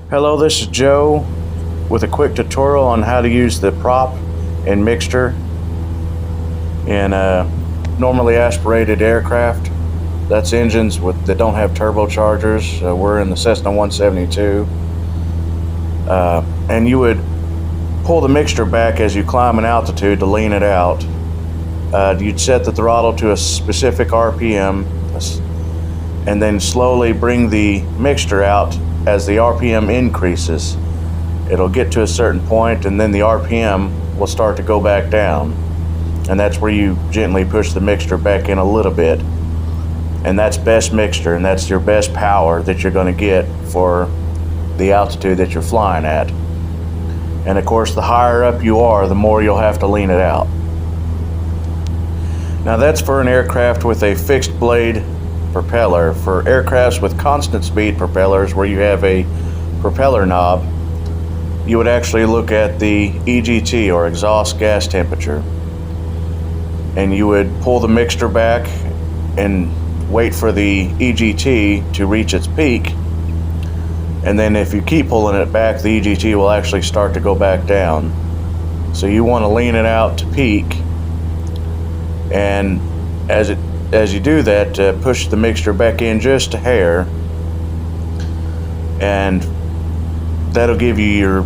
Hello, this is Joe with a quick tutorial on how to use the prop and mixture in normally aspirated aircraft. That's engines that don't have turbochargers. We're in the Cessna 172. And you would pull the mixture back as you climb an altitude to lean it out. You'd set the throttle to a specific RPM and then slowly bring the mixture out as the RPM increases. It'll get to a certain point and then the RPM will start to go back down. And that's where you gently push the mixture back in a little bit. And that's best mixture, and that's your best power that you're going to get for the altitude that you're flying at. And of course, the higher up you are, the more you'll have to lean it out. Now that's for an aircraft with a fixed blade propeller. For aircrafts with constant speed propellers where you have a propeller knob, you would actually look at the EGT, or exhaust gas temperature, and you would pull the mixture back and wait for the EGT to reach its peak, and then if you keep pulling it back, the EGT will actually start to go back down. So you want to lean it out to peak, and as you do that, push the mixture back in just a hair, and that'll give you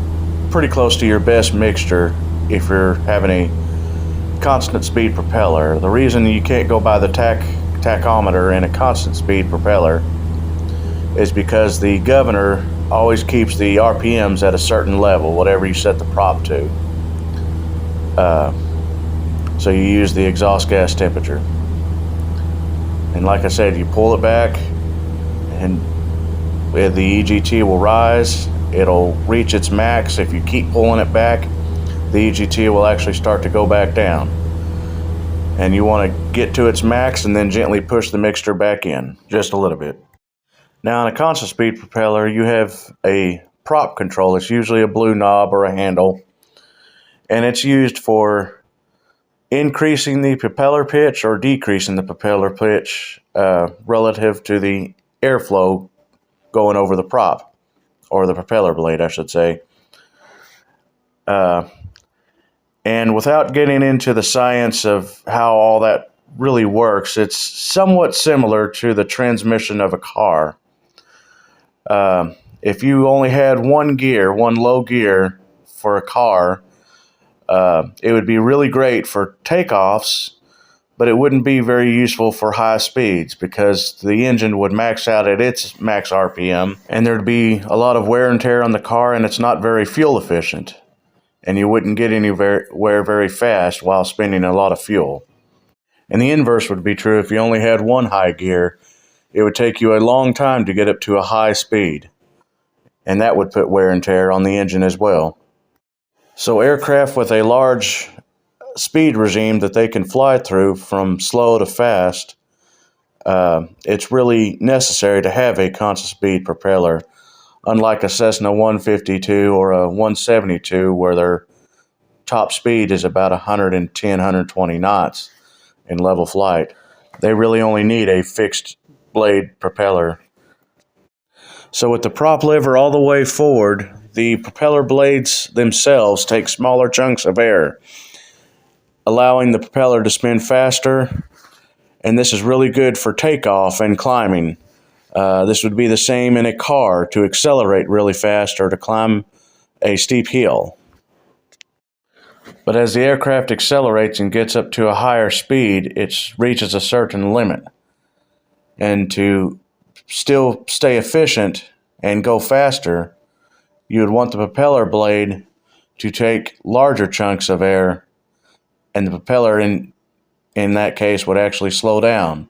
pretty close to your best mixture if you're having a constant speed propeller. The reason you can't go by the tachometer in a constant speed propeller is because the governor always keeps the RPMs at a certain level, whatever you set the prop to. So you use the exhaust gas temperature. And like I said, you pull it back and the EGT will rise. It'll reach its max. If you keep pulling it back, the EGT will actually start to go back down. And you want to get to its max and then gently push the mixture back in, just a little bit. Now in a constant speed propeller, you have a prop control. It's usually a blue knob or a handle, and it's used for increasing the propeller pitch or decreasing the propeller pitch relative to the airflow going over the prop, or the propeller blade, I should say. And without getting into the science of how all that really works, it's somewhat similar to the transmission of a car. If you only had one low gear for a car, it would be really great for takeoffs, but it wouldn't be very useful for high speeds because the engine would max out at its max RPM, and there'd be a lot of wear and tear on the car, and it's not very fuel efficient. And you wouldn't get anywhere very fast while spending a lot of fuel. And the inverse would be true if you only had one high gear. It would take you a long time to get up to a high speed, and that would put wear and tear on the engine as well. So aircraft with a large speed regime that they can fly through from slow to fast, it's really necessary to have a constant speed propeller, unlike a Cessna 152 or a 172 where their top speed is about 110, 120 knots in level flight. They really only need a fixed blade propeller. So with the prop lever all the way forward, the propeller blades themselves take smaller chunks of air, allowing the propeller to spin faster, and this is really good for takeoff and climbing. This would be the same in a car to accelerate really fast or to climb a steep hill. But as the aircraft accelerates and gets up to a higher speed, it reaches a certain limit. And to still stay efficient and go faster, you would want the propeller blade to take larger chunks of air, and the propeller in that case would actually slow down.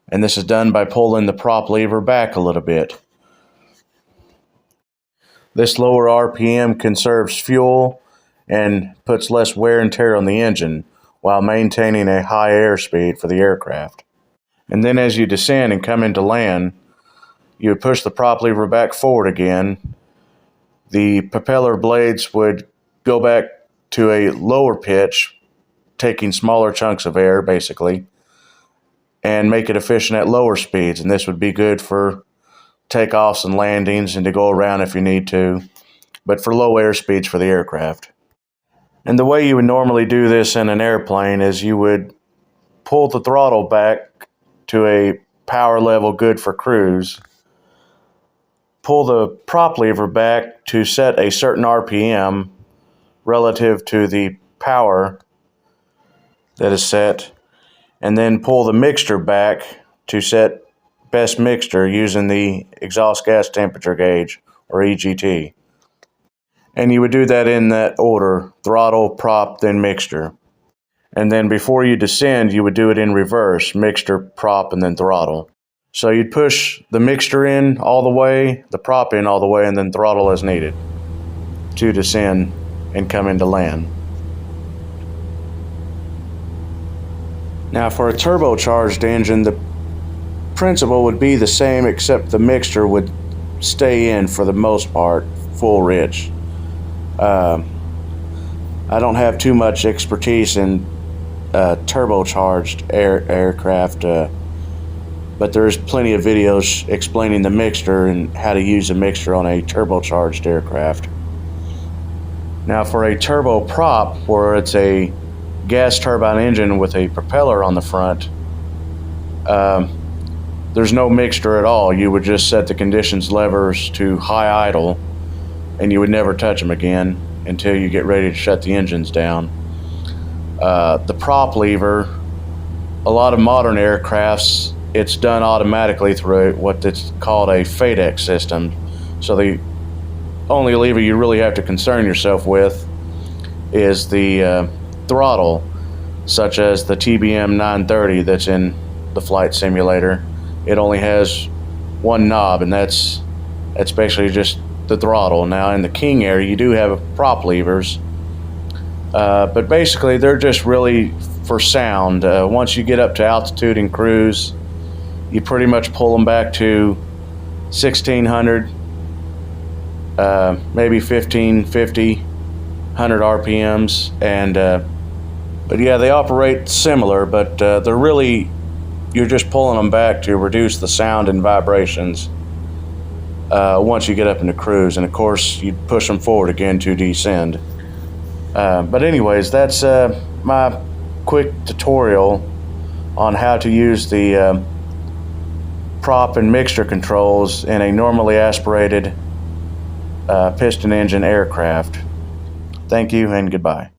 And this is done by pulling the prop lever back a little bit. This lower RPM conserves fuel and puts less wear and tear on the engine while maintaining a high airspeed for the aircraft. And then as you descend and come into land, you would push the prop lever back forward again. The propeller blades would go back to a lower pitch, taking smaller chunks of air basically, and make it efficient at lower speeds. And this would be good for takeoffs and landings and to go around if you need to, but for low airspeeds for the aircraft. And the way you would normally do this in an airplane is you would pull the throttle back to a power level good for cruise, pull the prop lever back to set a certain RPM relative to the power that is set, and then pull the mixture back to set best mixture using the exhaust gas temperature gauge, or EGT. And you would do that in that order: throttle, prop, then mixture. And then before you descend, you would do it in reverse: mixture, prop, and then throttle. So you'd push the mixture in all the way, the prop in all the way, and then throttle as needed to descend and come into land. Now for a turbocharged engine, the principle would be the same, except the mixture would stay in for the most part, full rich. I don't have too much expertise in turbocharged aircraft, but there's plenty of videos explaining the mixture and how to use a mixture on a turbocharged aircraft. Now for a turboprop, where it's a gas turbine engine with a propeller on the front, there's no mixture at all. You would just set the conditions levers to high idle, and you would never touch them again until you get ready to shut the engines down. The prop lever, a lot of modern aircrafts, it's done automatically through what it's called a FADEC system. So the only lever you really have to concern yourself with is the throttle, such as the TBM 930 that's in the flight simulator. It only has one knob, and that's basically just the throttle. Now in the King Air, you do have prop levers, but basically they're just really for sound. Once you get up to altitude and cruise, you pretty much pull them back to 1600, maybe 1550, 100 RPMs, and but yeah, they operate similar, but they're really, you're just pulling them back to reduce the sound and vibrations once you get up into cruise, and of course you push them forward again to descend. But anyways, that's my quick tutorial on how to use the prop and mixture controls in a normally aspirated piston engine aircraft. Thank you and goodbye.